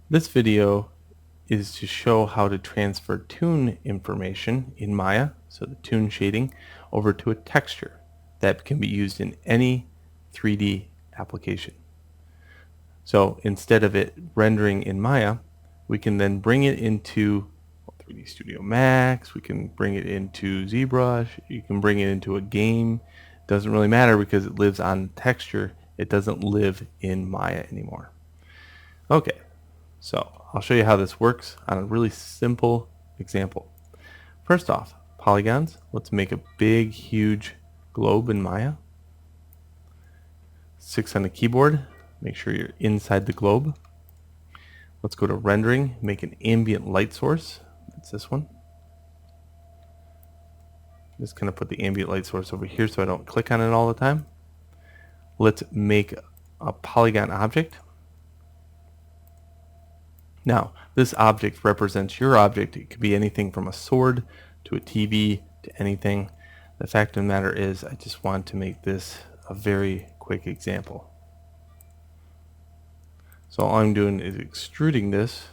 This video is to show how to transfer toon information in Maya, so the toon shading, over to a texture that can be used in any 3D application. So instead of it rendering in Maya, we can then bring it into 3D Studio Max, we can bring it into ZBrush, you can bring it into a game. It doesn't really matter because it lives on texture. It doesn't live in Maya anymore. Okay, so I'll show you how this works on a really simple example. First off, polygons. Let's make a big, huge globe in Maya. 6 on the keyboard. Make sure you're inside the globe. Let's go to rendering, make an ambient light source. That's this one. Just gonna put the ambient light source over here so I don't click on it all the time. Let's make a polygon object. Now, this object represents your object. It could be anything from a sword to a TV to anything. The fact of the matter is, I just want to make this a very quick example. So all I'm doing is extruding this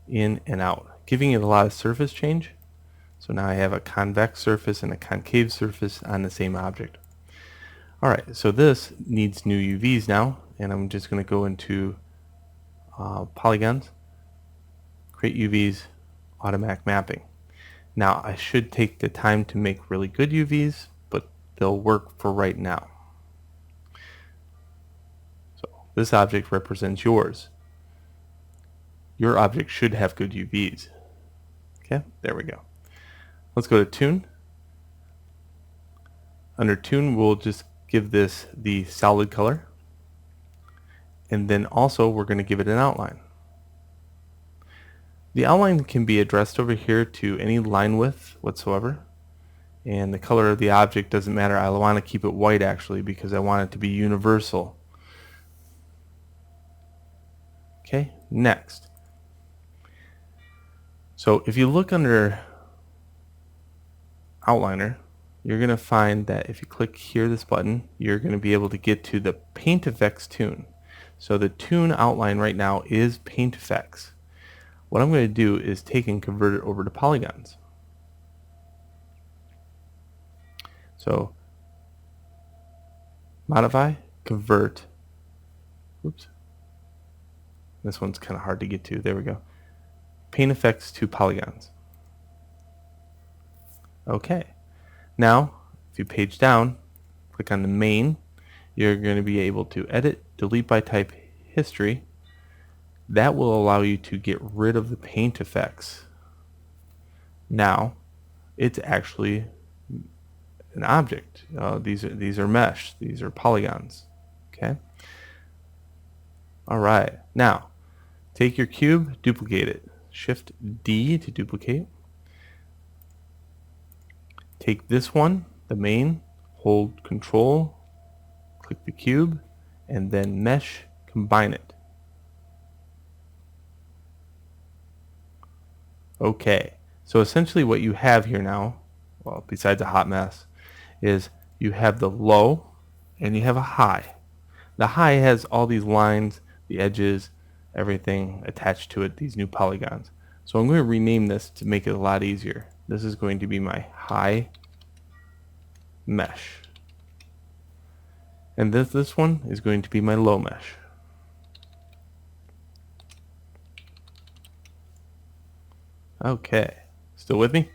in and out, giving it a lot of surface change. So now I have a convex surface and a concave surface on the same object. Alright, so this needs new UVs now, and I'm just going to go into polygons, create UVs, automatic mapping. Now I should take the time to make really good UVs, but they'll work for right now. So this object represents yours. Your object should have good UVs. Okay, there we go. Let's go to Toon. Under Toon, we'll just give this the solid color. And then also we're going to give it an outline. The outline can be addressed over here to any line width whatsoever. And the color of the object doesn't matter. I want to keep it white actually because I want it to be universal. Okay, next. So if you look under Outliner, you're going to find that if you click here, this button, you're going to be able to get to the Paint Effects toon. So the toon outline right now is Paint Effects. What I'm going to do is take and convert it over to polygons. So modify, convert, oops, this one's kind of hard to get to, there we go. Paint Effects to polygons. Okay, now if you page down, click on the main, you're going to be able to edit, delete by type, history. That will allow you to get rid of the paint effects. Now it's actually an object. These are mesh. These are polygons. Okay. All right. Now take your cube, duplicate it. Shift D to duplicate. Take this one, the main, hold Control, click the cube, and then mesh, combine it. Okay, so essentially what you have here now, well, besides a hot mess, is you have the low and you have a high. The high has all these lines, the edges, everything attached to it, these new polygons. So I'm going to rename this to make it a lot easier. This is going to be my high mesh. And this one is going to be my low mesh. Okay, still with me?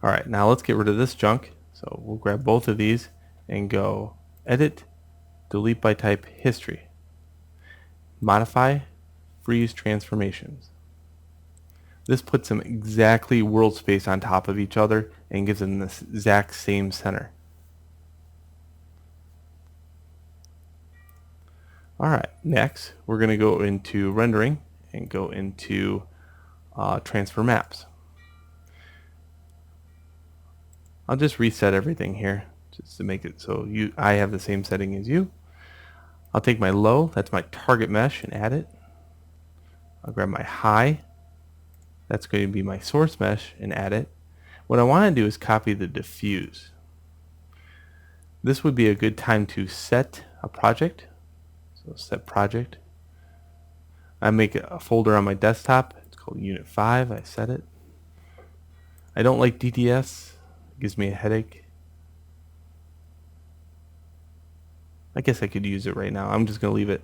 Alright, now let's get rid of this junk. So we'll grab both of these and go Edit, Delete by Type, History. Modify, Freeze Transformations. This puts them exactly world space on top of each other and gives them this exact same center. Alright, next we're going to go into rendering and go into transfer maps. I'll just reset everything here just to make it so I have the same setting as you. I'll take my low, that's my target mesh, and add it. I'll grab my high, that's going to be my source mesh, and add it. What I want to do is copy the diffuse. This would be a good time to set a project. So set project. I make a folder on my desktop. It's called Unit 5. I set it. I don't like DTS. It gives me a headache. I guess I could use it right now. I'm just going to leave it.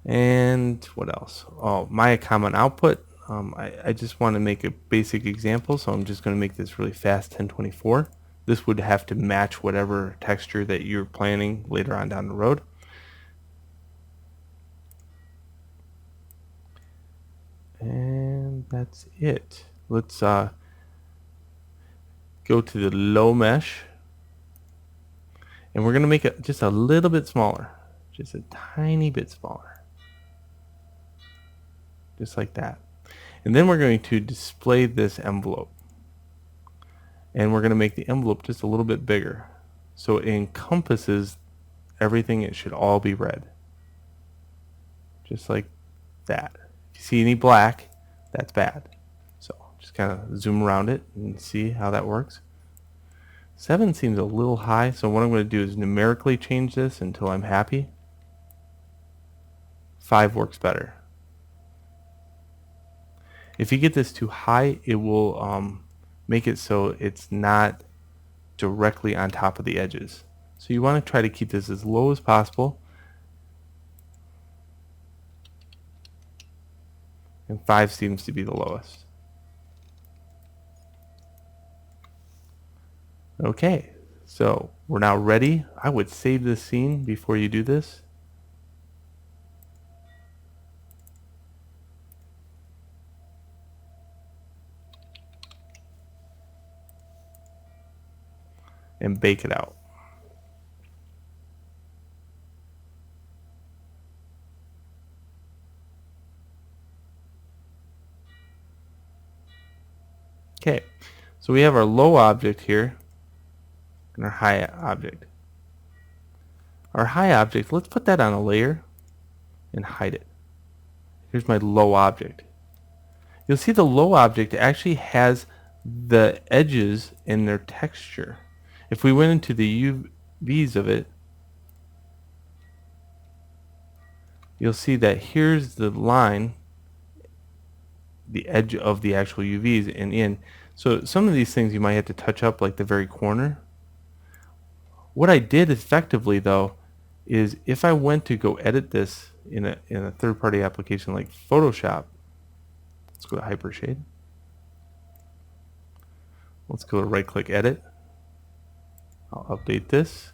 And what else? Oh, Maya Common Output. I just want to make a basic example, so I'm just going to make this really fast 1024. This would have to match whatever texture that you're planning later on down the road. And that's it. Let's go to the low mesh, and we're going to make it just a little bit smaller, just a tiny bit smaller, just like that. And then we're going to display this envelope, and we're going to make the envelope just a little bit bigger so it encompasses everything. It should all be red, just like that. If you see any black, that's bad. So just kind of zoom around it and see how that works. 7 seems a little high, so what I'm going to do is numerically change this until I'm happy. 5 works better. If you get this too high, it will make it so it's not directly on top of the edges. So you want to try to keep this as low as possible. And 5 seems to be the lowest. Okay, so we're now ready. I would save this scene before you do this. And bake it out. Okay, so we have our low object here and our high object. Our high object, let's put that on a layer and hide it. Here's my low object. You'll see the low object actually has the edges in their texture. If we went into the UVs of it, you'll see that here's the line, the edge of the actual UVs and in. So some of these things you might have to touch up, like the very corner. What I did effectively though is if I went to go edit this in a third-party application like Photoshop, let's go to Hypershade. Let's go to right-click Edit. I'll update this.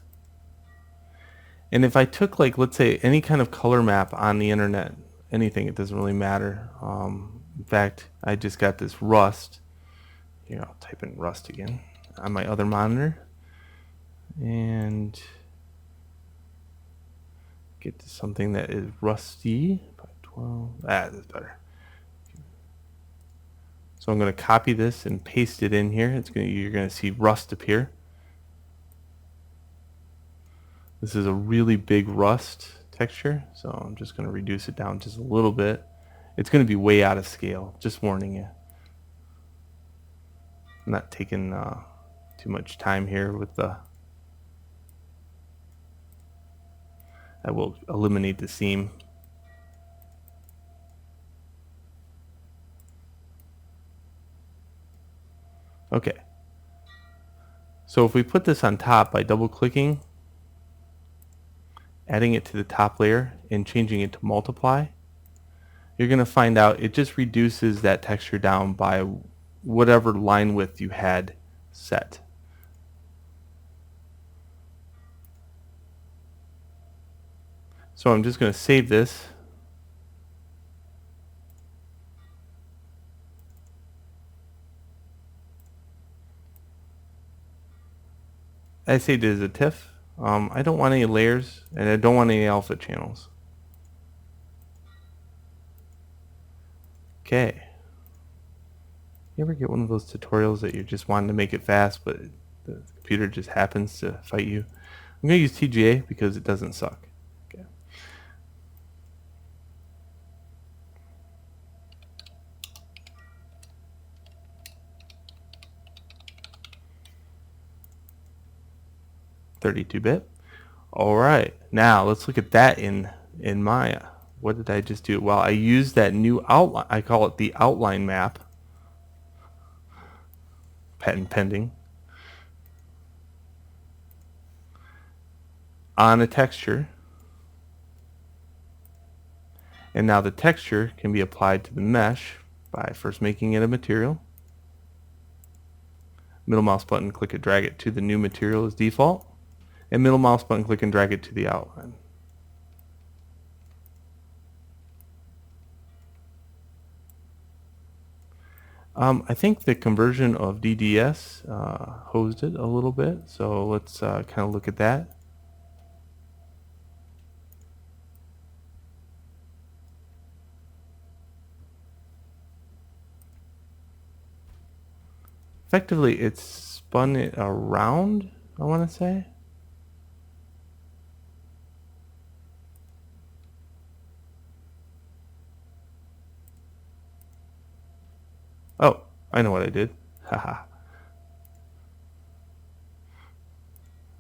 And if I took, like, let's say any kind of color map on the internet, anything, it doesn't really matter. In fact, I just got this rust. Here, I'll type in rust again on my other monitor. And get to something that is rusty. 12. That's better. So I'm going to copy this and paste it in here. You're going to see rust appear. This is a really big rust texture, so I'm just going to reduce it down just a little bit. It's going to be way out of scale, just warning you. I'm not taking too much time here with the... I will eliminate the seam. Okay. So if we put this on top by double clicking, adding it to the top layer and changing it to multiply, you're going to find out it just reduces that texture down by whatever line width you had set. So I'm just going to save this. I saved it as a TIFF. I don't want any layers and I don't want any alpha channels. Okay. You ever get one of those tutorials that you're just wanting to make it fast, but the computer just happens to fight you? I'm going to use TGA because it doesn't suck. Okay. .32-bit. All right. Now let's look at that in Maya. what did I just do? Well, I used that new outline. I call it the outline map. Patent pending. On a texture. And now the texture can be applied to the mesh by first making it a material. Middle mouse button, click it, drag it to the new material as default. And middle mouse button, click and drag it to the outline. I think the conversion of DDS hosed it a little bit, so let's kind of look at that. Effectively, it's spun it around, I want to say. Oh, I know what I did. Haha.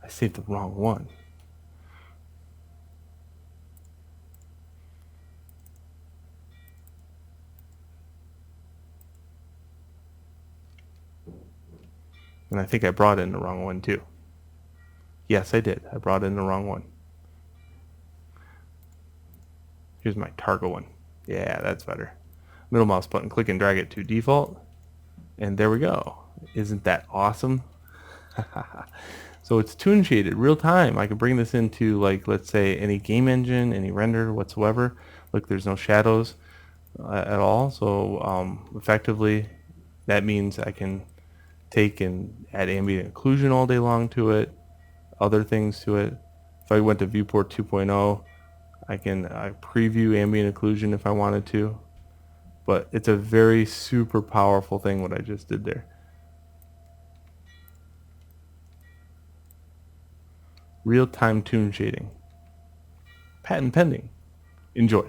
I saved the wrong one. And I think I brought in the wrong one too. Yes, I did. I brought in the wrong one. Here's my Targa one. Yeah, that's better. Middle mouse button, click and drag it to default. And there we go. Isn't that awesome? So it's toon shaded real time. I can bring this into, like, let's say any game engine, any render whatsoever. Look, there's no shadows at all. So effectively, that means I can take and add ambient occlusion all day long to it, other things to it. If I went to viewport 2.0, I can preview ambient occlusion if I wanted to. But it's a very super powerful thing what I just did there. Real-time toon shading. Patent pending. Enjoy.